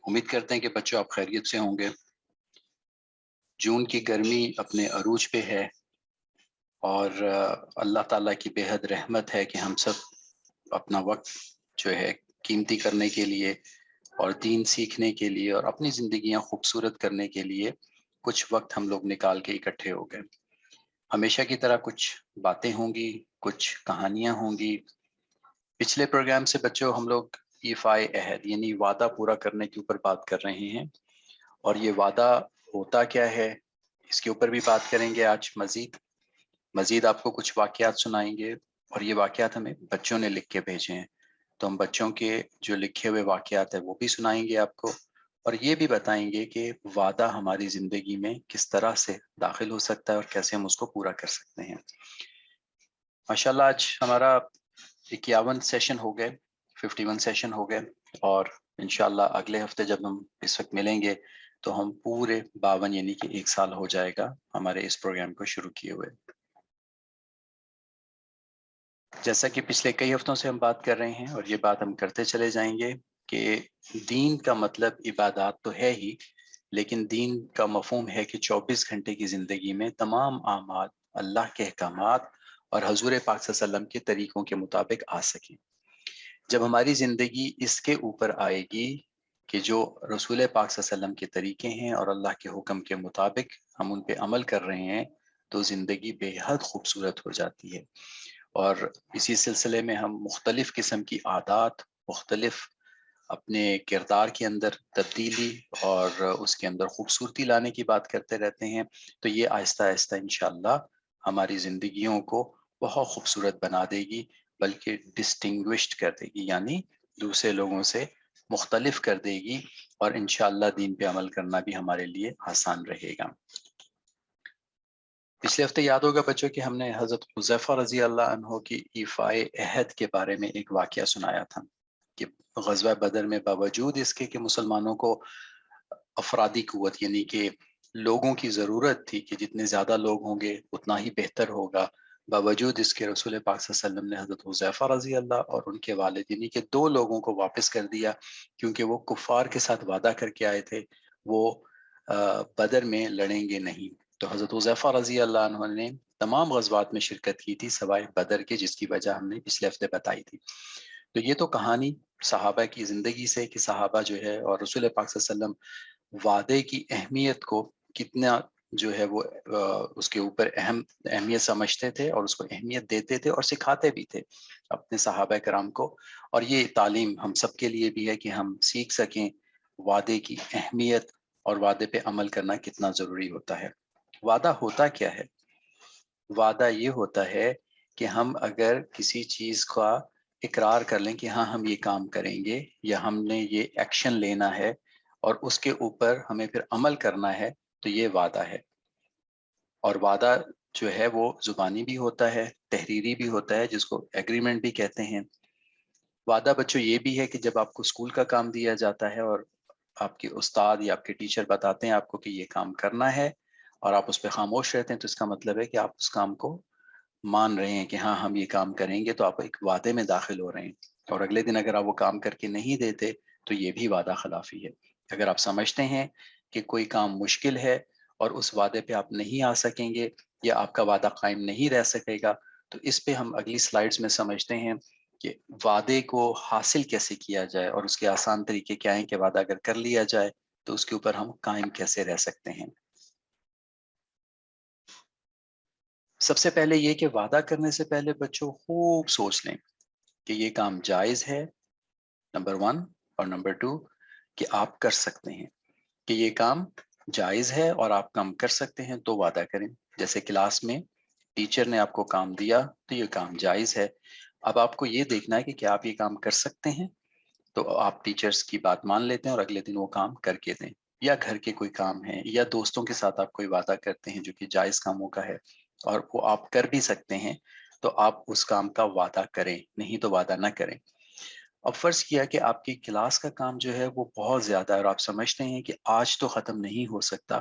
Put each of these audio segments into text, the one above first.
امید کرتے ہیں کہ بچوں آپ خیریت سے ہوں گے۔ جون کی گرمی اپنے عروج پہ ہے اور اللہ تعالیٰ کی بے حد رحمت ہے کہ ہم سب اپنا وقت جو ہے قیمتی کرنے کے لیے اور دین سیکھنے کے لیے اور اپنی زندگیاں خوبصورت کرنے کے لیے کچھ وقت ہم لوگ نکال کے اکٹھے ہو گئے۔ ہمیشہ کی طرح کچھ باتیں ہوں گی، کچھ کہانیاں ہوں گی۔ پچھلے پروگرام سے بچوں ہم لوگ ایفائے عہد یعنی وعدہ پورا کرنے کے اوپر بات کر رہے ہیں، اور یہ وعدہ ہوتا کیا ہے اس کے اوپر بھی بات کریں گے۔ آج مزید آپ کو کچھ واقعات سنائیں گے، اور یہ واقعات ہمیں بچوں نے لکھ کے بھیجے ہیں، تو ہم بچوں کے جو لکھے ہوئے واقعات ہیں وہ بھی سنائیں گے آپ کو، اور یہ بھی بتائیں گے کہ وعدہ ہماری زندگی میں کس طرح سے داخل ہو سکتا ہے اور کیسے ہم اس کو پورا کر سکتے ہیں۔ ماشاءاللہ آج ہمارا 51 سیشن ہو گئے، 51 سیشن ہو گئے، اور انشاءاللہ اگلے ہفتے جب ہم اس وقت ملیں گے تو ہم پورے 52 یعنی کہ 1 سال ہو جائے گا ہمارے اس پروگرام کو شروع کیے ہوئے۔ جیسا کہ پچھلے کئی ہفتوں سے ہم بات کر رہے ہیں اور یہ بات ہم کرتے چلے جائیں گے کہ دین کا مطلب عبادات تو ہے ہی، لیکن دین کا مفہوم ہے کہ 24 گھنٹے کی زندگی میں تمام اعمال اللہ کے احکامات اور حضور پاک صلی اللہ علیہ وسلم کے طریقوں کے مطابق آ سکیں۔ جب ہماری زندگی اس کے اوپر آئے گی کہ جو رسول پاک صلی اللہ علیہ وسلم کے طریقے ہیں اور اللہ کے حکم کے مطابق ہم ان پہ عمل کر رہے ہیں، تو زندگی بے حد خوبصورت ہو جاتی ہے۔ اور اسی سلسلے میں ہم مختلف قسم کی عادات، مختلف اپنے کردار کے اندر تبدیلی اور اس کے اندر خوبصورتی لانے کی بات کرتے رہتے ہیں، تو یہ آہستہ آہستہ انشاءاللہ ہماری زندگیوں کو بہت خوبصورت بنا دے گی، بلکہ ڈسٹنگوشڈ کر دے گی، یعنی دوسرے لوگوں سے مختلف کر دے گی، اور انشاءاللہ دین پہ عمل کرنا بھی ہمارے لیے آسان رہے گا۔ پچھلے ہفتے یاد ہوگا بچوں کہ ہم نے حضرت حذیفہ رضی اللہ عنہ کی ایفائے عہد کے بارے میں ایک واقعہ سنایا تھا کہ غزوہ بدر میں باوجود اس کے کہ مسلمانوں کو افرادی قوت یعنی کہ لوگوں کی ضرورت تھی کہ جتنے زیادہ لوگ ہوں گے اتنا ہی بہتر ہوگا، باوجود اس کے رسول پاک صلی اللہ علیہ وسلم نے حضرت حذیفہ رضی اللہ اور ان کے والد یعنی کہ 2 لوگوں کو واپس کر دیا، کیونکہ وہ کفار کے ساتھ وعدہ کر کے آئے تھے وہ بدر میں لڑیں گے نہیں۔ تو حضرت حذیفہ رضی اللہ عنہ نے تمام غزوات میں شرکت کی تھی سوائے بدر کے، جس کی وجہ ہم نے پچھلے ہفتے بتائی تھی۔ تو یہ تو کہانی صحابہ کی زندگی سے کہ صحابہ جو ہے اور رسول پاک صلی اللہ علیہ وسلم وعدے کی اہمیت کو کتنا جو ہے وہ اس کے اوپر اہمیت سمجھتے تھے اور اس کو اہمیت دیتے تھے اور سکھاتے بھی تھے اپنے صحابہ کرام کو، اور یہ تعلیم ہم سب کے لیے بھی ہے کہ ہم سیکھ سکیں وعدے کی اہمیت اور وعدے پہ عمل کرنا کتنا ضروری ہوتا ہے۔ وعدہ ہوتا کیا ہے؟ وعدہ یہ ہوتا ہے کہ ہم اگر کسی چیز کا اقرار کر لیں کہ ہاں ہم یہ کام کریں گے یا ہم نے یہ ایکشن لینا ہے اور اس کے اوپر ہمیں پھر عمل کرنا ہے، تو یہ وعدہ ہے۔ اور وعدہ جو ہے وہ زبانی بھی ہوتا ہے، تحریری بھی ہوتا ہے، جس کو ایگریمنٹ بھی کہتے ہیں۔ وعدہ بچوں یہ بھی ہے کہ جب آپ کو اسکول کا کام دیا جاتا ہے اور آپ کے استاد یا آپ کے ٹیچر بتاتے ہیں آپ کو کہ یہ کام کرنا ہے اور آپ اس پہ خاموش رہتے ہیں، تو اس کا مطلب ہے کہ آپ اس کام کو مان رہے ہیں کہ ہاں ہم یہ کام کریں گے، تو آپ ایک وعدے میں داخل ہو رہے ہیں۔ اور اگلے دن اگر آپ وہ کام کر کے نہیں دیتے تو یہ بھی وعدہ خلافی ہے۔ اگر آپ سمجھتے ہیں کہ کوئی کام مشکل ہے اور اس وعدے پہ آپ نہیں آ سکیں گے یا آپ کا وعدہ قائم نہیں رہ سکے گا، تو اس پہ ہم اگلی سلائیڈز میں سمجھتے ہیں کہ وعدے کو حاصل کیسے کیا جائے اور اس کے آسان طریقے کیا ہیں کہ وعدہ اگر کر لیا جائے تو اس کے اوپر ہم قائم کیسے رہ سکتے ہیں۔ سب سے پہلے یہ کہ وعدہ کرنے سے پہلے بچوں خوب سوچ لیں کہ یہ کام جائز ہے، نمبر 1، اور نمبر 2 کہ آپ کر سکتے ہیں، کہ یہ کام جائز ہے اور آپ کام کر سکتے ہیں تو وعدہ کریں۔ جیسے کلاس میں ٹیچر نے آپ کو کام دیا تو یہ کام جائز ہے، اب آپ کو یہ دیکھنا ہے کہ کیا آپ یہ کام کر سکتے ہیں، تو آپ ٹیچرز کی بات مان لیتے ہیں اور اگلے دن وہ کام کر کے دیں۔ یا گھر کے کوئی کام ہے یا دوستوں کے ساتھ آپ کوئی وعدہ کرتے ہیں جو کہ جائز کاموں کا ہے اور وہ آپ کر بھی سکتے ہیں، تو آپ اس کام کا وعدہ کریں، نہیں تو وعدہ نہ کریں۔ اب فرض کیا کہ آپ کی کلاس کا کام جو ہے وہ بہت زیادہ ہے اور آپ سمجھتے ہیں کہ آج تو ختم نہیں ہو سکتا،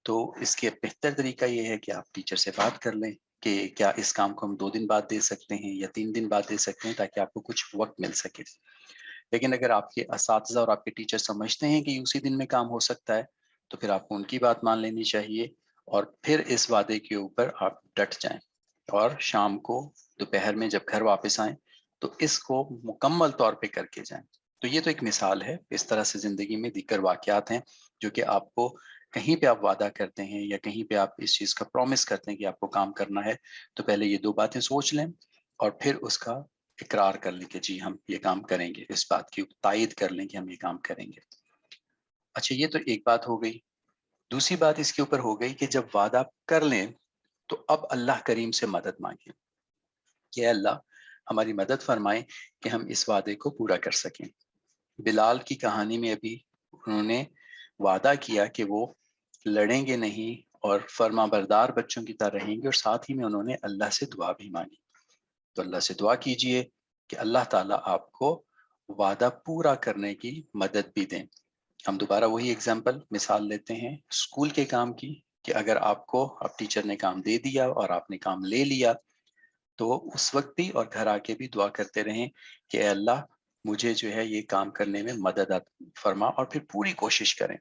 تو اس کے بہتر طریقہ یہ ہے کہ آپ ٹیچر سے بات کر لیں کہ کیا اس کام کو ہم 2 دن بعد دے سکتے ہیں یا 3 دن بعد دے سکتے ہیں، تاکہ آپ کو کچھ وقت مل سکے۔ لیکن اگر آپ کے اساتذہ اور آپ کے ٹیچر سمجھتے ہیں کہ اسی دن میں کام ہو سکتا ہے تو پھر آپ کو ان کی بات مان لینی چاہیے، اور پھر اس وعدے کے اوپر آپ ڈٹ جائیں، اور شام کو دوپہر میں جب گھر واپس آئیں تو اس کو مکمل طور پہ کر کے جائیں۔ تو یہ تو ایک مثال ہے، اس طرح سے زندگی میں دیگر واقعات ہیں جو کہ آپ کو کہیں پہ آپ وعدہ کرتے ہیں یا کہیں پہ آپ اس چیز کا پرومس کرتے ہیں کہ آپ کو کام کرنا ہے، تو پہلے یہ دو باتیں سوچ لیں اور پھر اس کا اقرار کر لیں کہ جی ہم یہ کام کریں گے، اس بات کی تائید کر لیں کہ ہم یہ کام کریں گے۔ اچھا، یہ تو ایک بات ہو گئی۔ دوسری بات اس کے اوپر ہو گئی کہ جب وعدہ کر لیں تو اب اللہ کریم سے مدد مانگیں کہ اے اللہ ہماری مدد فرمائیں کہ ہم اس وعدے کو پورا کر سکیں۔ بلال کی کہانی میں ابھی انہوں نے وعدہ کیا کہ وہ لڑیں گے نہیں اور فرما بردار بچوں کی طرح رہیں گے، اور ساتھ ہی میں انہوں نے اللہ سے دعا بھی مانگی۔ تو اللہ سے دعا کیجئے کہ اللہ تعالیٰ آپ کو وعدہ پورا کرنے کی مدد بھی دیں۔ ہم دوبارہ وہی اگزامپل مثال لیتے ہیں اسکول کے کام کی، کہ اگر آپ کو اب ٹیچر نے کام دے دیا اور آپ نے کام لے لیا تو اس وقت بھی اور گھر آ کے بھی دعا کرتے رہیں کہ اے اللہ مجھے جو ہے یہ کام کرنے میں مدد فرما، اور پھر پوری کوشش کریں۔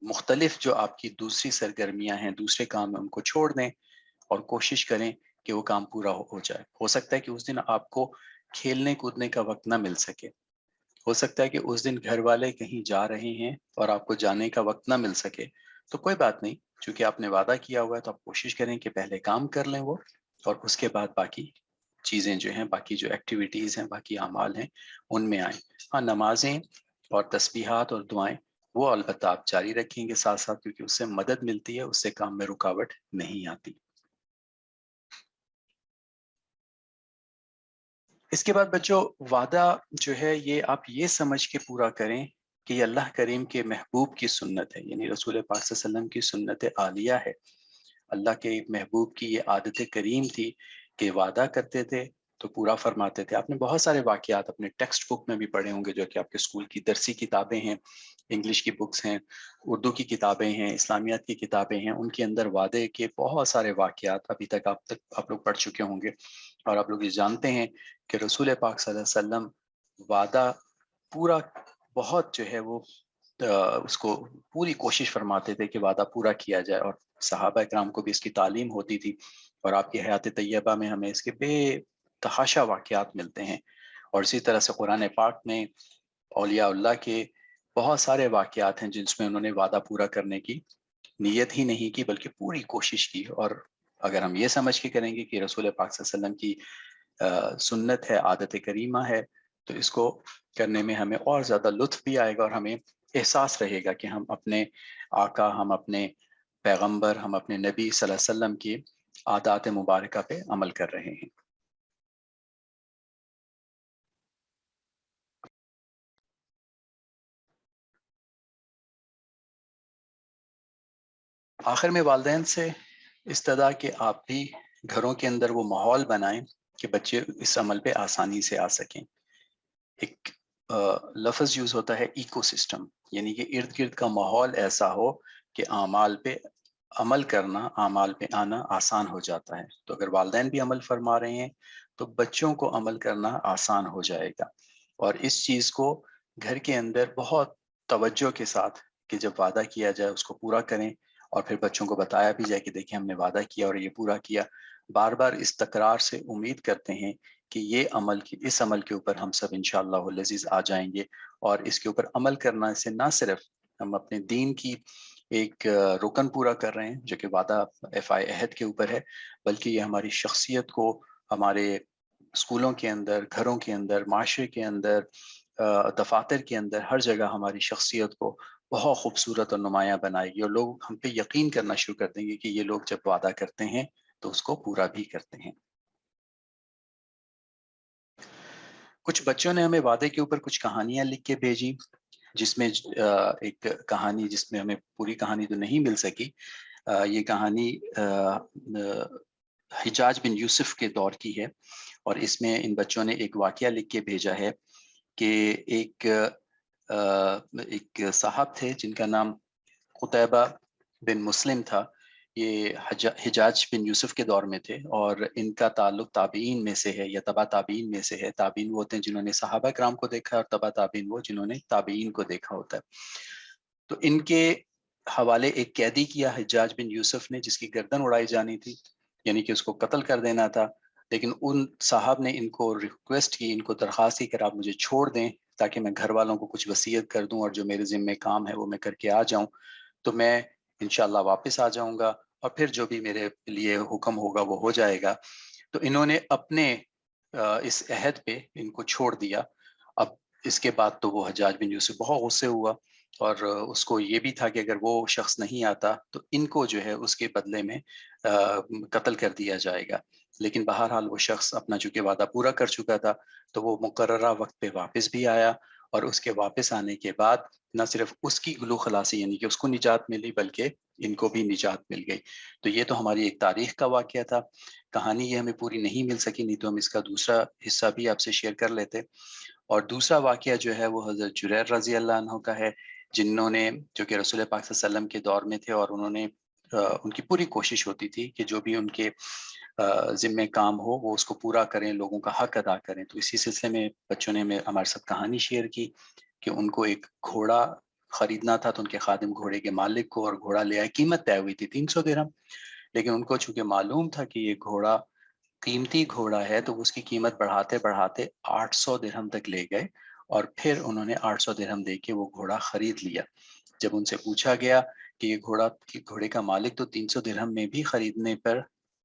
مختلف جو آپ کی دوسری سرگرمیاں ہیں، دوسرے کام ہیں، ان کو چھوڑ دیں اور کوشش کریں کہ وہ کام پورا ہو جائے۔ ہو سکتا ہے کہ اس دن آپ کو کھیلنے کودنے کا وقت نہ مل سکے، ہو سکتا ہے کہ اس دن گھر والے کہیں جا رہے ہیں اور آپ کو جانے کا وقت نہ مل سکے، تو کوئی بات نہیں، چونکہ آپ نے وعدہ کیا ہوا ہے تو آپ کوشش کریں کہ پہلے کام کر لیں وہ، اور اس کے بعد باقی چیزیں جو ہیں، باقی جو ایکٹیویٹیز ہیں، باقی اعمال ہیں، ان میں آئیں۔ ہاں، نمازیں اور تسبیحات اور دعائیں وہ البتہ آپ جاری رکھیں گے ساتھ ساتھ، کیونکہ اس سے مدد ملتی ہے، اس سے کام میں رکاوٹ نہیں آتی۔ اس کے بعد بچوں، وعدہ جو ہے یہ آپ یہ سمجھ کے پورا کریں کہ یہ اللہ کریم کے محبوب کی سنت ہے، یعنی رسول پاک صلی اللہ علیہ وسلم کی سنت عالیہ ہے۔ اللہ کے محبوب کی یہ عادت کریم تھی کہ وعدہ کرتے تھے تو پورا فرماتے تھے۔ آپ نے بہت سارے واقعات اپنے ٹیکسٹ بک میں بھی پڑھے ہوں گے، جو کہ آپ کے اسکول کی درسی کتابیں ہیں، انگلش کی بکس ہیں، اردو کی کتابیں ہیں، اسلامیات کی کتابیں ہیں، ان کے اندر وعدے کے بہت سارے واقعات ابھی تک آپ لوگ پڑھ چکے ہوں گے، اور آپ لوگ یہ جانتے ہیں کہ رسول پاک صلی اللہ علیہ وسلم وعدہ پورا بہت جو ہے وہ اس کو پوری کوشش فرماتے تھے کہ وعدہ پورا کیا جائے، اور صحابہ اکرام کو بھی اس کی تعلیم ہوتی تھی، اور آپ کی حیات طیبہ میں ہمیں اس کے بے تحاشا واقعات ملتے ہیں۔ اور اسی طرح سے قرآن پاک میں اولیاء اللہ کے بہت سارے واقعات ہیں جن میں انہوں نے وعدہ پورا کرنے کی نیت ہی نہیں کی بلکہ پوری کوشش کی۔ اور اگر ہم یہ سمجھ کے کریں گے کہ رسول پاک صلی اللہ علیہ وسلم کی سنت ہے، عادت کریمہ ہے، تو اس کو کرنے میں ہمیں اور زیادہ لطف بھی آئے گا، اور ہمیں احساس رہے گا کہ ہم اپنے آقا، ہم اپنے پیغمبر، ہم اپنے نبی صلی اللہ علیہ وسلم کی عادات مبارکہ پہ عمل کر رہے ہیں۔ آخر میں والدین سے استدعا کہ آپ بھی گھروں کے اندر وہ ماحول بنائیں کہ بچے اس عمل پہ آسانی سے آ سکیں۔ ایک لفظ یوز ہوتا ہے ایکو سسٹم، یعنی کہ ارد گرد کا ماحول ایسا ہو کہ اعمال پہ عمل کرنا، اعمال پہ آنا آسان ہو جاتا ہے۔ تو اگر والدین بھی عمل فرما رہے ہیں تو بچوں کو عمل کرنا آسان ہو جائے گا، اور اس چیز کو گھر کے اندر بہت توجہ کے ساتھ کہ جب وعدہ کیا جائے اس کو پورا کریں، اور پھر بچوں کو بتایا بھی جائے کہ دیکھیں ہم نے وعدہ کیا اور یہ پورا کیا۔ بار بار اس تکرار سے امید کرتے ہیں کہ یہ اس عمل کے اوپر ہم سب انشاءاللہ العزیز آ جائیں گے، اور اس کے اوپر عمل کرنا سے نہ صرف ہم اپنے دین کی ایک رکن پورا کر رہے ہیں جو کہ وعدہ عہد کے اوپر ہے، بلکہ یہ ہماری شخصیت کو ہمارے اسکولوں کے اندر، گھروں کے اندر، معاشرے کے اندر، دفاتر کے اندر، ہر جگہ ہماری شخصیت کو بہت خوبصورت اور نمایاں بنائے گی، اور لوگ ہم پہ یقین کرنا شروع کر دیں گے کہ یہ لوگ جب وعدہ کرتے ہیں تو اس کو پورا بھی کرتے ہیں۔ کچھ بچوں نے ہمیں وعدے کے اوپر کچھ کہانیاں لکھ کے بھیجی، جس میں ایک کہانی، جس میں ہمیں پوری کہانی تو نہیں مل سکی، یہ کہانی حجاج بن یوسف کے دور کی ہے، اور اس میں ان بچوں نے ایک واقعہ لکھ کے بھیجا ہے کہ ایک صاحب تھے جن کا نام قتیبہ بن مسلم تھا۔ یہ حجاج بن یوسف کے دور میں تھے، اور ان کا تعلق تابعین میں سے ہے یا تبع تابعین میں سے ہے۔ تابعین وہ ہوتے ہیں جنہوں نے صحابہ کرام کو دیکھا، اور تبع تابعین وہ جنہوں نے تابعین کو دیکھا ہوتا ہے۔ تو ان کے حوالے ایک قیدی کیا حجاج بن یوسف نے، جس کی گردن اڑائی جانی تھی، یعنی کہ اس کو قتل کر دینا تھا۔ لیکن ان صاحب نے ان کو ریکویسٹ کی، ان کو درخواست کی کہ آپ مجھے چھوڑ دیں تاکہ میں گھر والوں کو کچھ وصیت کر دوں، اور جو میرے ذمہ کام ہے وہ میں کر کے آ جاؤں، تو میں انشاءاللہ واپس آ جاؤں گا، اور پھر جو بھی میرے لیے حکم ہوگا وہ ہو جائے گا۔ تو انہوں نے اپنے اس عہد پہ ان کو چھوڑ دیا۔ اب اس کے بعد تو وہ حجاج بن یوسف بہت غصے ہوا، اور اس کو یہ بھی تھا کہ اگر وہ شخص نہیں آتا تو ان کو جو ہے اس کے بدلے میں قتل کر دیا جائے گا۔ لیکن بہرحال وہ شخص اپنا چونکہ وعدہ پورا کر چکا تھا، تو وہ مقررہ وقت پہ واپس بھی آیا، اور اس کے واپس آنے کے بعد نہ صرف اس کی گلو خلاصی یعنی کہ اس کو نجات ملی، بلکہ ان کو بھی نجات مل گئی۔ تو یہ تو ہماری ایک تاریخ کا واقعہ تھا۔ کہانی یہ ہمیں پوری نہیں مل سکی، نہیں تو ہم اس کا دوسرا حصہ بھی آپ سے شیئر کر لیتے۔ اور دوسرا واقعہ جو ہے وہ حضرت جریر رضی اللہ عنہ کا ہے، جنہوں نے، جو کہ رسول پاک صلی اللہ علیہ وسلم کے دور میں تھے، اور انہوں نے ان کی پوری کوشش ہوتی تھی کہ جو بھی ان کے ذمہ کام ہو وہ اس کو پورا کریں، لوگوں کا حق ادا کریں۔ تو اسی سلسلے میں بچوں نے ہمارے ساتھ کہانی شیئر کی کہ ان کو ایک گھوڑا خریدنا تھا، تو ان کے خادم گھوڑے کے مالک کو اور گھوڑا لے آئے۔ قیمت طے ہوئی تھی 300 درہم، لیکن ان کو چونکہ معلوم تھا کہ یہ گھوڑا قیمتی گھوڑا ہے، تو اس کی قیمت بڑھاتے بڑھاتے 800 درہم تک لے گئے، اور پھر انہوں نے 800 درہم دے کے وہ گھوڑا خرید لیا۔ جب ان سے پوچھا گیا کہ یہ گھوڑے کا مالک تو 300 درہم میں بھی خریدنے پر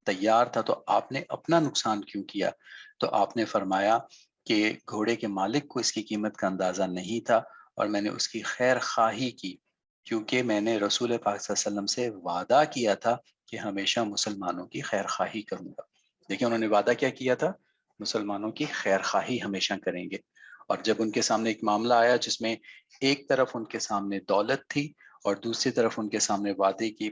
تیار تھا، تو آپ نے اپنا نقصان کیوں کیا؟ تو آپ نے فرمایا کہ گھوڑے کے مالک کو اس کی قیمت کا اندازہ نہیں تھا، اور میں نے اس کی خیر خواہی کی، کیونکہ میں نے رسول پاک صلی اللہ علیہ وسلم سے وعدہ کیا تھا کہ ہمیشہ مسلمانوں کی خیر خواہی کروں گا۔ دیکھیں انہوں نے وعدہ کیا کیا تھا؟ مسلمانوں کی خیر خواہی ہمیشہ کریں گے۔ اور جب ان کے سامنے ایک معاملہ آیا جس میں ایک طرف ان کے سامنے دولت تھی اور دوسری طرف ان کے سامنے وعدے کی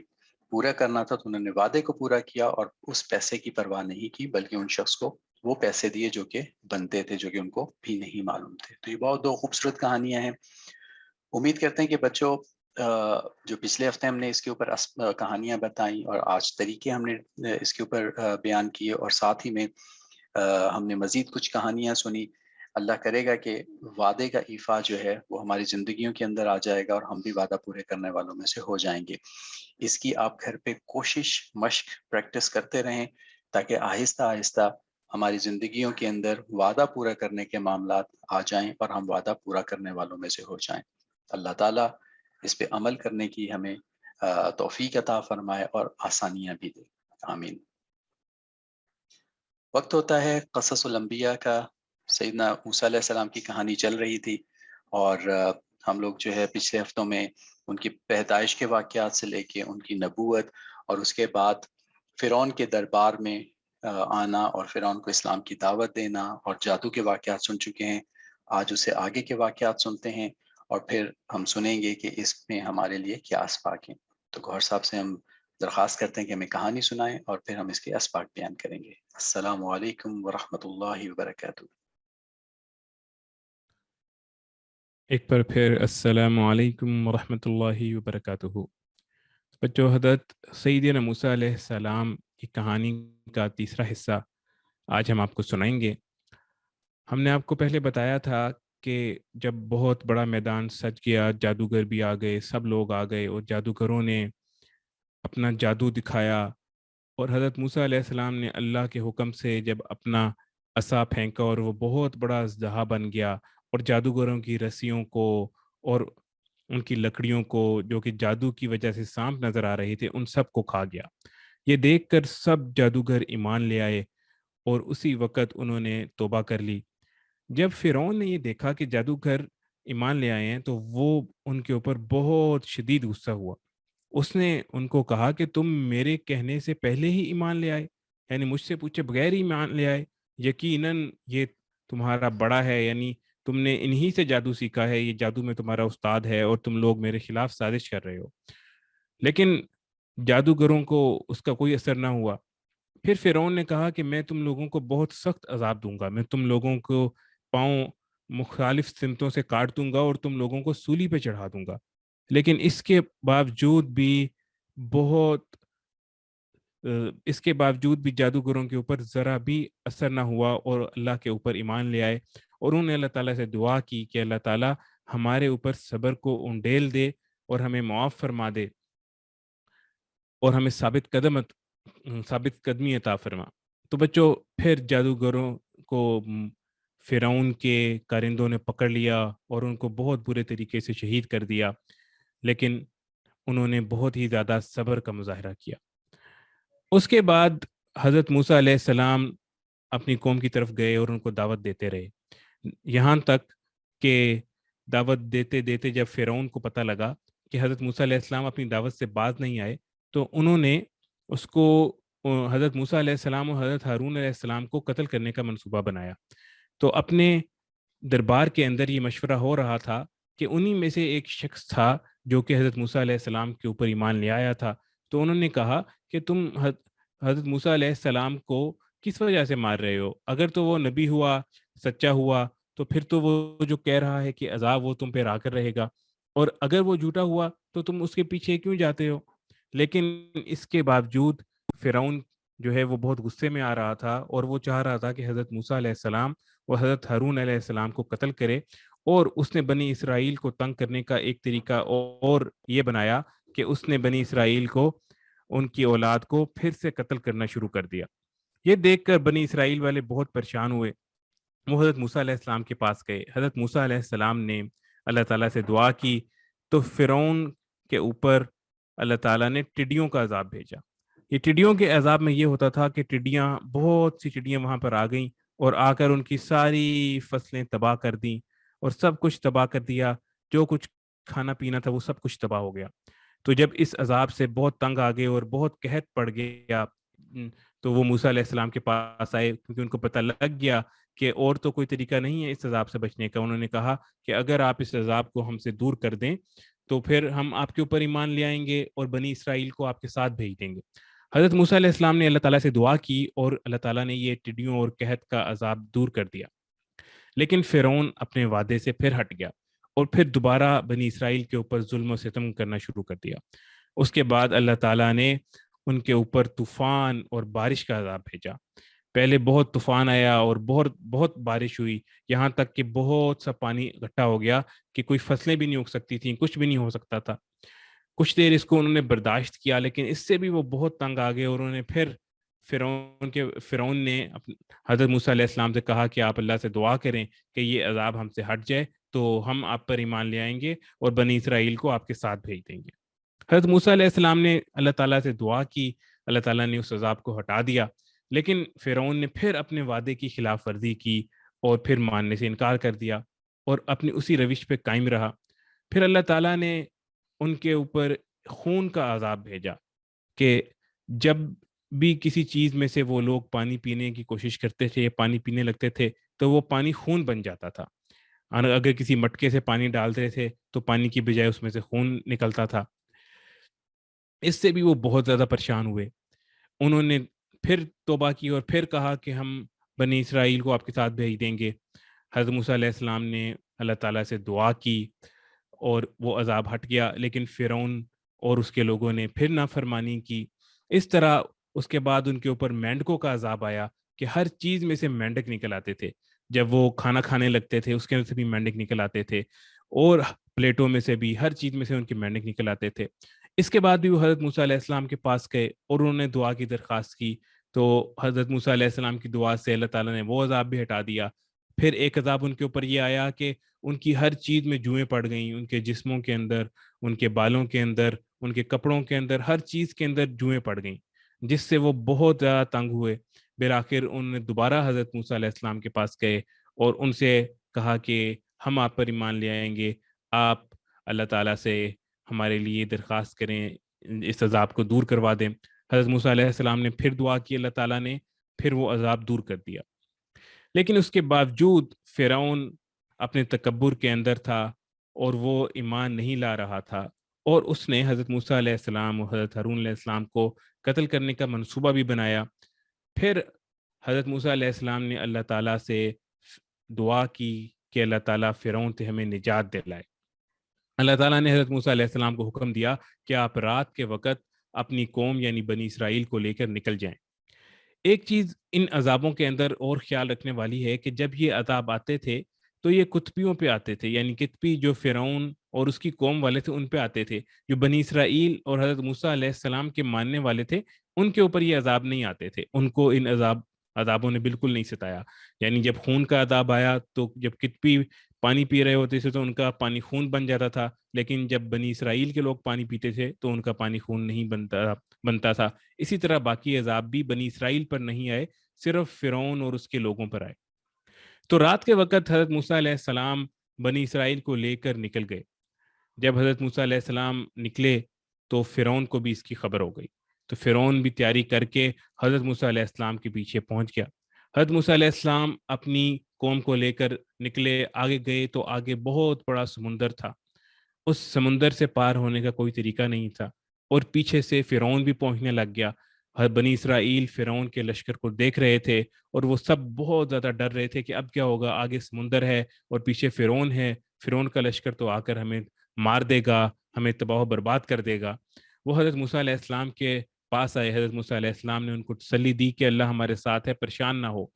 پورا کرنا تھا، تو انہوں نے وعدے کو پورا کیا اور اس پیسے کی پرواہ نہیں کی، بلکہ ان شخص کو وہ پیسے دیے جو کہ بنتے تھے، جو کہ ان کو بھی نہیں معلوم تھے۔ تو یہ بہت دو خوبصورت کہانیاں ہیں۔ امید کرتے ہیں کہ بچوں، جو پچھلے ہفتے ہم نے اس کے اوپر کہانیاں بتائیں، اور آج طریقے ہم نے اس کے اوپر بیان کیے، اور ساتھ ہی میں ہم نے مزید کچھ کہانیاں سنی، اللہ کرے گا کہ وعدے کا ایفا جو ہے وہ ہماری زندگیوں کے اندر آ جائے گا، اور ہم بھی وعدہ پورے کرنے والوں میں سے ہو جائیں گے۔ اس کی آپ گھر پہ کوشش، مشق، پریکٹس کرتے رہیں، تاکہ آہستہ آہستہ ہماری زندگیوں کے اندر وعدہ پورا کرنے کے معاملات آ جائیں، اور ہم وعدہ پورا کرنے والوں میں سے ہو جائیں۔ اللہ تعالیٰ اس پہ عمل کرنے کی ہمیں توفیق عطا فرمائے اور آسانیاں بھی دے، آمین۔ وقت ہوتا ہے قصص الانبیاء کا۔ سیدنا موسیٰ علیہ السلام کی کہانی چل رہی تھی، اور ہم لوگ جو ہے پچھلے ہفتوں میں ان کی پیدائش کے واقعات سے لے کے ان کی نبوت، اور اس کے بعد فرعون کے دربار میں آنا، اور فرعون کو اسلام کی دعوت دینا، اور جادو کے واقعات سن چکے ہیں۔ آج اسے آگے کے واقعات سنتے ہیں، اور پھر ہم سنیں گے کہ اس میں ہمارے لیے کیا اسباق ہیں۔ تو گوھر صاحب سے ہم درخواست کرتے ہیں کہ ہمیں کہانی سنائیں، اور پھر ہم اس کے اسباق بیان کریں گے۔ السلام علیکم ورحمۃ اللہ وبرکاتہ۔ ایک بار پھر السلام علیکم ورحمۃ اللہ وبرکاتہ۔ بچوں، حضرت سیدنا موسیٰ علیہ السلام کی کہانی کا تیسرا حصہ آج ہم آپ کو سنائیں گے۔ ہم نے آپ کو پہلے بتایا تھا کہ جب بہت بڑا میدان سج گیا، جادوگر بھی آ گئے، سب لوگ آ گئے، اور جادوگروں نے اپنا جادو دکھایا، اور حضرت موسیٰ علیہ السلام نے اللہ کے حکم سے جب اپنا عصا پھینکا، اور وہ بہت بڑا اژدہا بن گیا، اور جادوگروں کی رسیوں کو اور ان کی لکڑیوں کو، جو کہ جادو کی وجہ سے سانپ نظر آ رہے تھے، ان سب کو کھا گیا۔ یہ دیکھ کر سب جادوگر ایمان لے آئے، اور اسی وقت انہوں نے توبہ کر لی۔ جب فرعون نے یہ دیکھا کہ جادوگر ایمان لے آئے ہیں، تو وہ ان کے اوپر بہت شدید غصہ ہوا۔ اس نے ان کو کہا کہ تم میرے کہنے سے پہلے ہی ایمان لے آئے، یعنی مجھ سے پوچھے بغیر ہی ایمان لے آئے۔ یقیناً یہ تمہارا بڑا ہے، یعنی تم نے انہی سے جادو سیکھا ہے، یہ جادو میں تمہارا استاد ہے، اور تم لوگ میرے خلاف سازش کر رہے ہو۔ لیکن جادوگروں کو اس کا کوئی اثر نہ ہوا۔ پھر فرعون نے کہا کہ میں تم لوگوں کو بہت سخت عذاب دوں گا، میں تم لوگوں کو پاؤں مختلف سمتوں سے کاٹ دوں گا، اور تم لوگوں کو سولی پہ چڑھا دوں گا۔ لیکن اس کے باوجود بھی بہت اس کے باوجود بھی جادوگروں کے اوپر ذرا بھی اثر نہ ہوا اور اللہ کے اوپر ایمان لے آئے، اور انہوں نے اللہ تعالیٰ سے دعا کی کہ اللہ تعالیٰ ہمارے اوپر صبر کو انڈیل دے اور ہمیں معاف فرما دے اور ہمیں ثابت قدمی عطا فرما۔ تو بچوں، پھر جادوگروں کو فرعون کے کارندوں نے پکڑ لیا اور ان کو بہت برے طریقے سے شہید کر دیا، لیکن انہوں نے بہت ہی زیادہ صبر کا مظاہرہ کیا۔ اس کے بعد حضرت موسیٰ علیہ السلام اپنی قوم کی طرف گئے اور ان کو دعوت دیتے رہے، یہاں تک کہ دعوت دیتے دیتے جب فرعون کو پتہ لگا کہ حضرت موسیٰ علیہ السلام اپنی دعوت سے باز نہیں آئے، تو انہوں نے اس کو حضرت موسیٰ علیہ السلام اور حضرت ہارون علیہ السلام کو قتل کرنے کا منصوبہ بنایا۔ تو اپنے دربار کے اندر یہ مشورہ ہو رہا تھا کہ انہی میں سے ایک شخص تھا جو کہ حضرت موسیٰ علیہ السلام کے اوپر ایمان لے آیا تھا۔ تو انہوں نے کہا کہ تم حضرت موسیٰ علیہ السلام کو کس وجہ سے مار رہے ہو؟ اگر تو وہ نبی ہوا، سچا ہوا، تو پھر تو وہ جو کہہ رہا ہے کہ عذاب وہ تم پہ آ کر رہے گا، اور اگر وہ جھوٹا ہوا تو تم اس کے پیچھے کیوں جاتے ہو؟ لیکن اس کے باوجود فرعون جو ہے وہ بہت غصے میں آ رہا تھا، اور وہ چاہ رہا تھا کہ حضرت موسیٰ علیہ السلام اور حضرت ہارون علیہ السلام کو قتل کرے، اور اس نے بنی اسرائیل کو تنگ کرنے کا ایک طریقہ اور یہ بنایا کہ اس نے بنی اسرائیل کو، ان کی اولاد کو پھر سے قتل کرنا شروع کر دیا۔ یہ دیکھ کر بنی اسرائیل والے بہت پریشان ہوئے، وہ حضرت موسیٰ علیہ السلام کے پاس گئے۔ حضرت موسیٰ علیہ السلام نے اللہ تعالیٰ سے دعا کی تو فرعون کے اوپر اللہ تعالیٰ نے ٹڈیوں کا عذاب بھیجا۔ یہ ٹڈیوں کے عذاب میں یہ ہوتا تھا کہ بہت سی ٹڈیاں وہاں پر آ گئیں اور آ کر ان کی ساری فصلیں تباہ کر دیں اور سب کچھ تباہ کر دیا، جو کچھ کھانا پینا تھا وہ سب کچھ تباہ ہو گیا۔ تو جب اس عذاب سے بہت تنگ آ گئے اور بہت قحط پڑ گیا، تو وہ موسیٰ علیہ السلام کے پاس آئے، کیونکہ ان کو پتہ لگ گیا کہ اور تو کوئی طریقہ نہیں ہے اس عذاب سے بچنے کا۔ انہوں نے کہا کہ اگر آپ اس عذاب کو ہم سے دور کر دیں تو پھر ہم آپ کے اوپر ایمان لے آئیں گے اور بنی اسرائیل کو آپ کے ساتھ بھیج دیں گے۔ حضرت موسیٰ علیہ السلام نے اللہ تعالیٰ سے دعا کی اور اللہ تعالیٰ نے یہ ٹڈیوں اور قحط کا عذاب دور کر دیا، لیکن فرعون اپنے وعدے سے پھر ہٹ گیا اور پھر دوبارہ بنی اسرائیل کے اوپر ظلم و ستم کرنا شروع کر دیا۔ اس کے بعد اللہ تعالیٰ نے ان کے اوپر طوفان اور بارش کا عذاب بھیجا۔ پہلے بہت طوفان آیا اور بہت بارش ہوئی، یہاں تک کہ بہت سا پانی اکٹھا ہو گیا کہ کوئی فصلیں بھی نہیں اگ سکتی تھیں، کچھ بھی نہیں ہو سکتا تھا۔ کچھ دیر اس کو انہوں نے برداشت کیا، لیکن اس سے بھی وہ بہت تنگ آ گئے اور انہوں نے پھر فرعون نے حضرت موسیٰ علیہ السلام سے کہا کہ آپ اللہ سے دعا کریں کہ یہ عذاب ہم سے ہٹ جائے تو ہم آپ پر ایمان لے آئیں گے اور بنی اسرائیل کو آپ کے ساتھ بھیج دیں گے۔ حضرت موسیٰ علیہ السلام نے اللہ تعالیٰ سے دعا کی، اللہ تعالیٰ نے اس عذاب کو ہٹا دیا، لیکن فرعون نے پھر اپنے وعدے کی خلاف ورزی کی اور پھر ماننے سے انکار کر دیا اور اپنی اسی روش پہ قائم رہا۔ پھر اللہ تعالیٰ نے ان کے اوپر خون کا عذاب بھیجا کہ جب بھی کسی چیز میں سے وہ لوگ پانی پینے کی کوشش کرتے تھے، پانی پینے لگتے تھے، تو وہ پانی خون بن جاتا تھا۔ اگر کسی مٹکے سے پانی ڈالتے تھے تو پانی کی بجائے اس میں سے خون نکلتا تھا۔ اس سے بھی وہ بہت زیادہ پریشان ہوئے۔ انہوں نے پھر توبہ کی اور پھر کہا کہ ہم بنی اسرائیل کو آپ کے ساتھ بھیج دیں گے۔ حضرت موسیٰ علیہ السلام نے اللہ تعالیٰ سے دعا کی اور وہ عذاب ہٹ گیا، لیکن فرعون اور اس کے لوگوں نے پھر نافرمانی کی۔ اس طرح اس کے بعد ان کے اوپر مینڈکوں کا عذاب آیا کہ ہر چیز میں سے مینڈک نکل آتے تھے۔ جب وہ کھانا کھانے لگتے تھے اس کے اندر سے بھی مینڈک نکل آتے تھے، اور پلیٹوں میں سے بھی، ہر چیز میں سے ان کے مینڈک نکل آتے تھے۔ اس کے بعد بھی وہ حضرت موسیٰ علیہ السلام کے پاس گئے اور انہوں نے دعا کی درخواست کی، تو حضرت موسیٰ علیہ السلام کی دعا سے اللہ تعالیٰ نے وہ عذاب بھی ہٹا دیا۔ پھر ایک عذاب ان کے اوپر یہ آیا کہ ان کی ہر چیز میں جوئیں پڑ گئیں، ان کے جسموں کے اندر، ان کے بالوں کے اندر، ان کے کپڑوں کے اندر، ہر چیز کے اندر جوئیں پڑ گئیں، جس سے وہ بہت زیادہ تنگ ہوئے۔ بالآخر انہوں نے دوبارہ حضرت موسیٰ علیہ السلام کے پاس گئے اور ان سے کہا کہ ہم آپ پر ایمان لے آئیں گے، آپ اللہ تعالیٰ سے ہمارے لیے درخواست کریں، اس عذاب کو دور کروا دیں۔ حضرت موسیٰ علیہ السلام نے پھر دعا کی، اللہ تعالیٰ نے پھر وہ عذاب دور کر دیا۔ لیکن اس کے باوجود فرعون اپنے تکبر کے اندر تھا اور وہ ایمان نہیں لا رہا تھا، اور اس نے حضرت موسیٰ علیہ السلام اور حضرت ہارون علیہ السلام کو قتل کرنے کا منصوبہ بھی بنایا۔ پھر حضرت موسیٰ علیہ السلام نے اللہ تعالیٰ سے دعا کی کہ اللہ تعالیٰ فرعون سے ہمیں نجات دلائے۔ اللہ تعالیٰ نے حضرت موسیٰ علیہ السلام کو حکم دیا کہ آپ رات کے وقت اپنی قوم یعنی بنی اسرائیل کو لے کر نکل جائیں۔ ایک چیز ان عذابوں کے اندر اور خیال رکھنے والی ہے کہ جب یہ عذاب آتے تھے تو یہ قطبیوں پہ آتے تھے، یعنی قطبی جو فرعون اور اس کی قوم والے تھے ان پہ آتے تھے۔ جو بنی اسرائیل اور حضرت موسیٰ علیہ السلام کے ماننے والے تھے ان کے اوپر یہ عذاب نہیں آتے تھے، ان کو ان عذابوں نے بالکل نہیں ستایا۔ یعنی جب خون کا عذاب آیا تو جب قطبی پانی پی رہے ہوتے تھے تو ان کا پانی خون بن جاتا تھا، لیکن جب بنی اسرائیل کے لوگ پانی پیتے تھے تو ان کا پانی خون نہیں بنتا تھا۔ اسی طرح باقی عذاب بھی بنی اسرائیل پر نہیں آئے، صرف فرعون اور اس کے لوگوں پر آئے۔ تو رات کے وقت حضرت موسیٰ علیہ السلام بنی اسرائیل کو لے کر نکل گئے۔ جب حضرت موسیٰ علیہ السلام نکلے تو فرعون کو بھی اس کی خبر ہو گئی، تو فرعون بھی تیاری کر کے حضرت موسیٰ علیہ السلام کے پیچھے پہنچ گیا۔ حضرت موسیٰ علیہ السلام اپنی قوم کو لے کر نکلے، آگے گئے تو آگے بہت بڑا سمندر تھا، اس سمندر سے پار ہونے کا کوئی طریقہ نہیں تھا، اور پیچھے سے فرعون بھی پہنچنے لگ گیا۔ بنی اسرائیل فرعون کے لشکر کو دیکھ رہے تھے اور وہ سب بہت زیادہ ڈر رہے تھے کہ اب کیا ہوگا، آگے سمندر ہے اور پیچھے فرعون ہے، فرعون کا لشکر تو آ کر ہمیں مار دے گا، ہمیں تباہ و برباد کر دے گا۔ وہ حضرت موسیٰ علیہ السلام کے پاس آئے، حضرت موسیٰ علیہ السلام نے ان کو تسلی دی کہ اللہ ہمارے ساتھ ہے، پریشان نہ ہو۔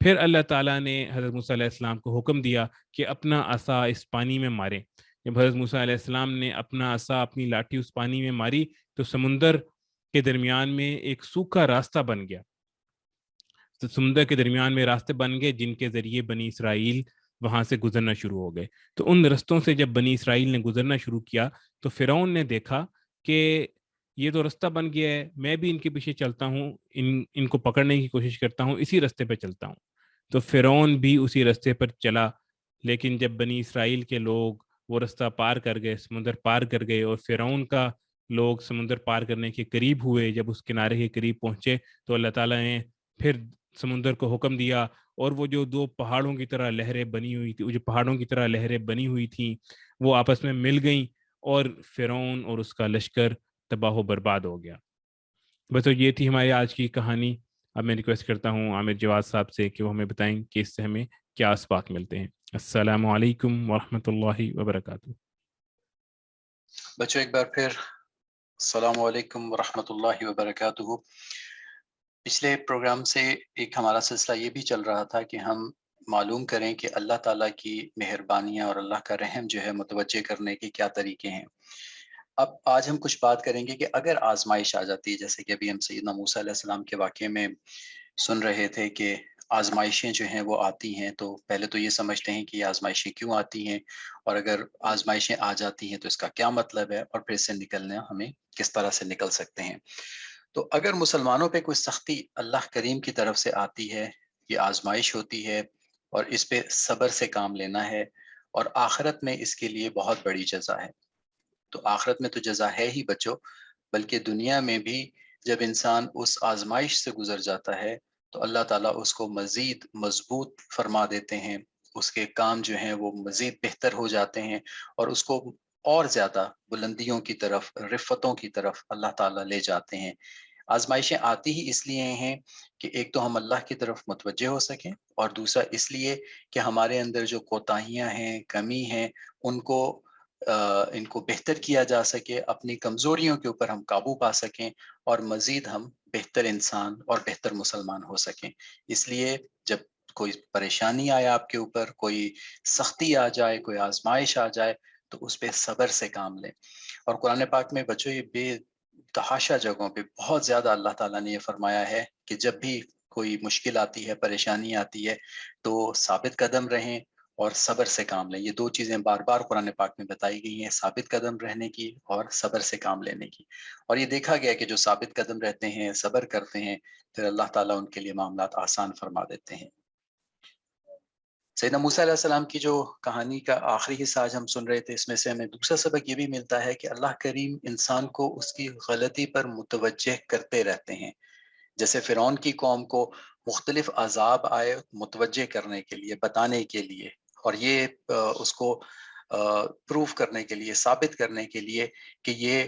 پھر اللہ تعالیٰ نے حضرت موسیٰ علیہ السلام کو حکم دیا کہ اپنا عصا اس پانی میں ماریں۔ جب حضرت موسیٰ علیہ السلام نے اپنا عصا، اپنی لاٹھی اس پانی میں ماری تو سمندر کے درمیان میں ایک سوکھا راستہ بن گیا۔ تو سمندر کے درمیان میں راستے بن گئے جن کے ذریعے بنی اسرائیل وہاں سے گزرنا شروع ہو گئے۔ تو ان رستوں سے جب بنی اسرائیل نے گزرنا شروع کیا تو فرعون نے دیکھا کہ یہ تو رستہ بن گیا ہے، میں بھی ان کے پیچھے چلتا ہوں، ان کو پکڑنے کی کوشش کرتا ہوں، اسی رستے پہ چلتا ہوں۔ تو فرعون بھی اسی رستے پر چلا، لیکن جب بنی اسرائیل کے لوگ وہ رستہ پار کر گئے، سمندر پار کر گئے، اور فرعون کا لوگ سمندر پار کرنے کے قریب ہوئے، جب اس کنارے کے قریب پہنچے تو اللہ تعالیٰ نے پھر سمندر کو حکم دیا، اور وہ جو دو پہاڑوں کی طرح لہریں بنی ہوئی تھی، وہ جو پہاڑوں کی طرح لہریں بنی ہوئی تھیں وہ آپس میں مل گئیں، اور فرعون اور اس کا لشکر تباہ و برباد ہو گیا۔ بس یہ تھی ہماری آج کی کہانی۔ اب میں ریکویسٹ کرتا ہوں عامر جواد صاحب سے کہ وہ ہمیں بتائیں کہ اس سے ہمیں کیا اسباق ملتے ہیں۔ السلام علیکم ورحمۃ اللہ وبرکاتہ۔ بچوں ایک بار پھر السلام علیکم ورحمۃ اللہ وبرکاتہ۔ پچھلے پروگرام سے ایک ہمارا سلسلہ یہ بھی چل رہا تھا کہ ہم معلوم کریں کہ اللہ تعالیٰ کی مہربانیاں اور اللہ کا رحم جو ہے متوجہ کرنے کے کیا طریقے ہیں۔ اب آج ہم کچھ بات کریں گے کہ اگر آزمائش آ جاتی ہے، جیسے کہ ابھی ہم سیدنا موسیٰ علیہ السلام کے واقعے میں سن رہے تھے کہ آزمائشیں جو ہیں وہ آتی ہیں، تو پہلے تو یہ سمجھتے ہیں کہ یہ آزمائشیں کیوں آتی ہیں، اور اگر آزمائشیں آ جاتی ہیں تو اس کا کیا مطلب ہے، اور پھر اس سے نکلنا ہمیں کس طرح سے نکل سکتے ہیں۔ تو اگر مسلمانوں پہ کوئی سختی اللہ کریم کی طرف سے آتی ہے، یہ آزمائش ہوتی ہے، اور اس پہ صبر سے کام لینا ہے، اور آخرت میں اس کے لیے بہت بڑی جزا ہے۔ تو آخرت میں تو جزا ہے ہی بچوں، بلکہ دنیا میں بھی جب انسان اس آزمائش سے گزر جاتا ہے تو اللہ تعالیٰ اس کو مزید مضبوط فرما دیتے ہیں، اس کے کام جو ہیں وہ مزید بہتر ہو جاتے ہیں، اور اس کو اور زیادہ بلندیوں کی طرف، رفتوں کی طرف اللہ تعالیٰ لے جاتے ہیں۔ آزمائشیں آتی ہی اس لیے ہیں کہ ایک تو ہم اللہ کی طرف متوجہ ہو سکیں، اور دوسرا اس لیے کہ ہمارے اندر جو کوتاہیاں ہیں، کمی ہیں، ان کو بہتر کیا جا سکے، اپنی کمزوریوں کے اوپر ہم قابو پا سکیں، اور مزید ہم بہتر انسان اور بہتر مسلمان ہو سکیں۔ اس لیے جب کوئی پریشانی آئے آپ کے اوپر، کوئی سختی آ جائے، کوئی آزمائش آ جائے، تو اس پہ صبر سے کام لیں۔ اور قرآن پاک میں بچوں یہ بے تحاشا جگہوں پہ بہت زیادہ اللہ تعالیٰ نے یہ فرمایا ہے کہ جب بھی کوئی مشکل آتی ہے، پریشانی آتی ہے، تو ثابت قدم رہیں اور صبر سے کام لیں۔ یہ دو چیزیں بار بار قرآن پاک میں بتائی گئی ہیں، ثابت قدم رہنے کی اور صبر سے کام لینے کی۔ اور یہ دیکھا گیا کہ جو ثابت قدم رہتے ہیں، صبر کرتے ہیں، پھر اللہ تعالیٰ ان کے لیے معاملات آسان فرما دیتے ہیں۔ سیدنا موسیٰ علیہ السلام کی جو کہانی کا آخری حصہ آج ہم سن رہے تھے، اس میں سے ہمیں دوسرا سبق یہ بھی ملتا ہے کہ اللہ کریم انسان کو اس کی غلطی پر متوجہ کرتے رہتے ہیں۔ جیسے فرعون کی قوم کو مختلف عذاب آئے متوجہ کرنے کے لیے، بتانے کے لیے، اور یہ اس کو پروف کرنے کے لیے، ثابت کرنے کے لیے کہ یہ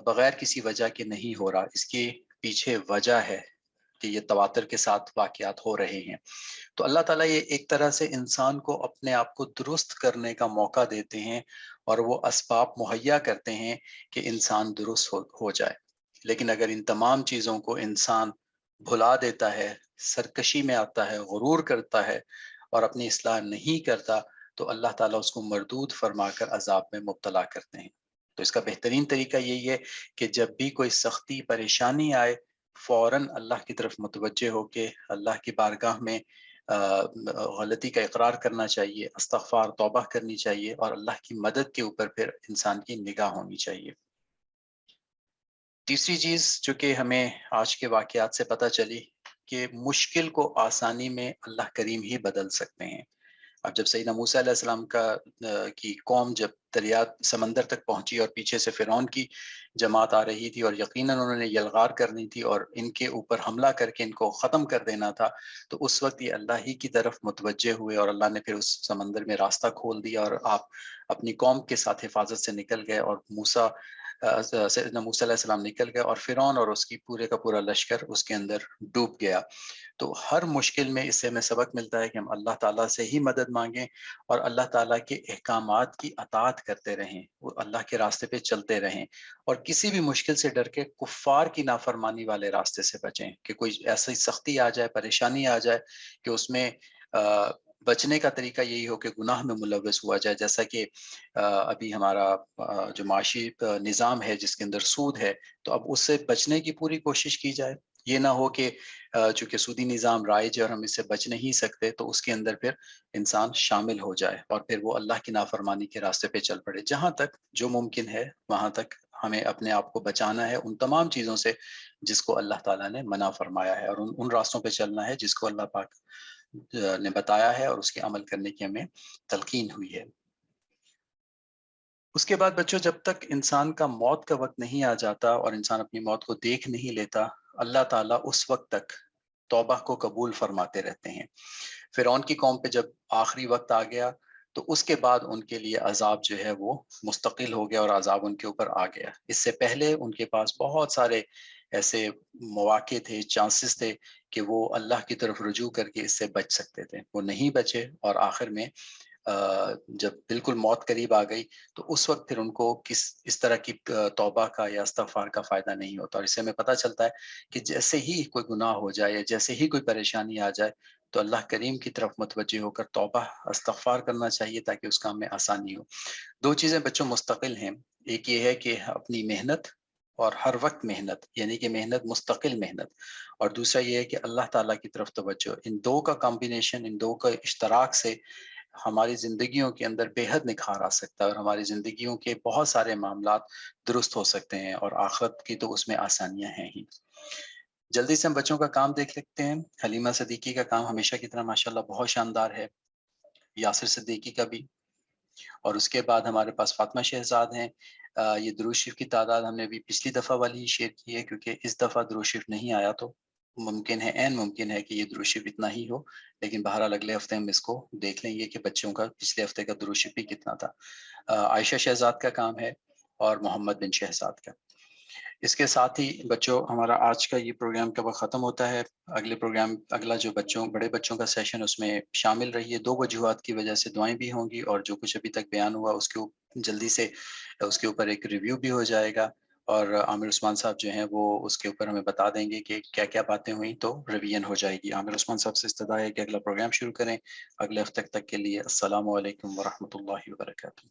بغیر کسی وجہ کے نہیں ہو رہا، اس کے پیچھے وجہ ہے، کہ یہ تواتر کے ساتھ واقعات ہو رہے ہیں. تو اللہ تعالیٰ یہ ایک طرح سے انسان کو اپنے آپ کو درست کرنے کا موقع دیتے ہیں اور وہ اسباب مہیا کرتے ہیں کہ انسان درست ہو جائے. لیکن اگر ان تمام چیزوں کو انسان بھلا دیتا ہے، سرکشی میں آتا ہے، غرور کرتا ہے اور اپنی اصلاح نہیں کرتا، تو اللہ تعالیٰ اس کو مردود فرما کر عذاب میں مبتلا کرتے ہیں. تو اس کا بہترین طریقہ یہی ہے کہ جب بھی کوئی سختی پریشانی آئے، فوراً اللہ کی طرف متوجہ ہو کے اللہ کی بارگاہ میں غلطی کا اقرار کرنا چاہیے، استغفار توبہ کرنی چاہیے اور اللہ کی مدد کے اوپر پھر انسان کی نگاہ ہونی چاہیے. تیسری چیز جو کہ ہمیں آج کے واقعات سے پتہ چلی کہ مشکل کو آسانی میں اللہ کریم ہی بدل سکتے ہیں. اب جب سیدنا موسیٰ علیہ السلام کی قوم جب دریا سمندر تک پہنچی اور پیچھے سے فرعون کی جماعت آ رہی تھی اور یقیناً انہوں نے یلغار کرنی تھی اور ان کے اوپر حملہ کر کے ان کو ختم کر دینا تھا، تو اس وقت یہ اللہ ہی کی طرف متوجہ ہوئے اور اللہ نے پھر اس سمندر میں راستہ کھول دیا اور آپ اپنی قوم کے ساتھ حفاظت سے نکل گئے اور سیدنا موسیٰ علیہ السلام نکل گئے اور فرعون اور اس کی پورے کا پورا لشکر اس کے اندر ڈوب گیا. تو ہر مشکل میں اس سے ہمیں سبق ملتا ہے کہ ہم اللہ تعالیٰ سے ہی مدد مانگیں اور اللہ تعالیٰ کے احکامات کی اطاعت کرتے رہیں، وہ اللہ کے راستے پہ چلتے رہیں اور کسی بھی مشکل سے ڈر کے کفار کی نافرمانی والے راستے سے بچیں کہ کوئی ایسی سختی آ جائے، پریشانی آ جائے کہ اس میں بچنے کا طریقہ یہی ہو کہ گناہ میں ملوث ہوا جائے. جیسا کہ ابھی ہمارا جو معاشی نظام ہے جس کے اندر سود ہے، تو اب اس سے بچنے کی پوری کوشش کی جائے. یہ نہ ہو کہ چونکہ سودی نظام رائج ہے اور ہم اس سے بچ نہیں سکتے، تو اس کے اندر پھر انسان شامل ہو جائے اور پھر وہ اللہ کی نافرمانی کے راستے پہ چل پڑے. جہاں تک جو ممکن ہے وہاں تک ہمیں اپنے آپ کو بچانا ہے ان تمام چیزوں سے جس کو اللہ تعالیٰ نے منع فرمایا ہے، اور ان راستوں پہ چلنا ہے جس کو اللہ پاک نے بتایا ہے اور اس کے عمل کرنے کی ہمیں تلقین ہوئی ہے. اس کے بعد بچوں، جب تک انسان کا موت کا وقت نہیں آ جاتا اور انسان اپنی موت کو دیکھ نہیں لیتا، اللہ تعالیٰ اس وقت تک توبہ کو قبول فرماتے رہتے ہیں. فرعون کی قوم پہ جب آخری وقت آ گیا تو اس کے بعد ان کے لیے عذاب جو ہے وہ مستقل ہو گیا اور عذاب ان کے اوپر آ گیا. اس سے پہلے ان کے پاس بہت سارے ایسے مواقع تھے، چانسز تھے کہ وہ اللہ کی طرف رجوع کر کے اس سے بچ سکتے تھے. وہ نہیں بچے اور آخر میں جب بالکل موت قریب آ گئی تو اس وقت پھر ان کو اس طرح کی توبہ کا یا استغفار کا فائدہ نہیں ہوتا. اور اس سے ہمیں پتہ چلتا ہے کہ جیسے ہی کوئی گناہ ہو جائے یا جیسے ہی کوئی پریشانی آ جائے تو اللہ کریم کی طرف متوجہ ہو کر توبہ استغفار کرنا چاہیے تاکہ اس کام میں آسانی ہو. دو چیزیں بچوں مستقل ہیں، ایک یہ ہے کہ اپنی محنت اور ہر وقت محنت، یعنی کہ محنت مستقل محنت، اور دوسرا یہ ہے کہ اللہ تعالیٰ کی طرف توجہ. ان دو کا کمبینیشن، ان دو کا اشتراک سے ہماری زندگیوں کے اندر بے حد نکھار آ سکتا ہے اور ہماری زندگیوں کے بہت سارے معاملات درست ہو سکتے ہیں اور آخرت کی تو اس میں آسانیاں ہیں ہی. جلدی سے ہم بچوں کا کام دیکھ لیتے ہیں. حلیمہ صدیقی کا کام ہمیشہ کی طرح ماشاءاللہ بہت شاندار ہے، یاسر صدیقی کا بھی، اور اس کے بعد ہمارے پاس فاطمہ شہزاد ہیں. یہ درود شریف کی تعداد ہم نے بھی پچھلی دفعہ والی شیئر کی ہے کیونکہ اس دفعہ درود شریف نہیں آیا، تو ممکن ہے، عین ممکن ہے کہ یہ درود شریف اتنا ہی ہو، لیکن بہرحال اگلے ہفتے ہم اس کو دیکھ لیں گے کہ بچوں کا پچھلے ہفتے کا درود شریف بھی کتنا تھا. عائشہ شہزاد کا کام ہے اور محمد بن شہزاد کا. اس کے ساتھ ہی بچوں ہمارا آج کا یہ پروگرام کا وقت ختم ہوتا ہے. اگلا جو بڑے بچوں کا سیشن، اس میں شامل رہیے. 2 وجوہات کی وجہ سے دعائیں بھی ہوں گی اور جو کچھ ابھی تک بیان ہوا اس کے جلدی سے اس کے اوپر ایک ریویو بھی ہو جائے گا، اور عامر عثمان صاحب جو ہیں وہ اس کے اوپر ہمیں بتا دیں گے کہ کیا کیا باتیں ہوئیں، تو ریویژن ہو جائے گی. عامر عثمان صاحب سے استدعا ہے کہ اگلا پروگرام شروع کریں. اگلے ہفتے تک کے لیے السلام علیکم ورحمۃ اللہ وبرکاتہ.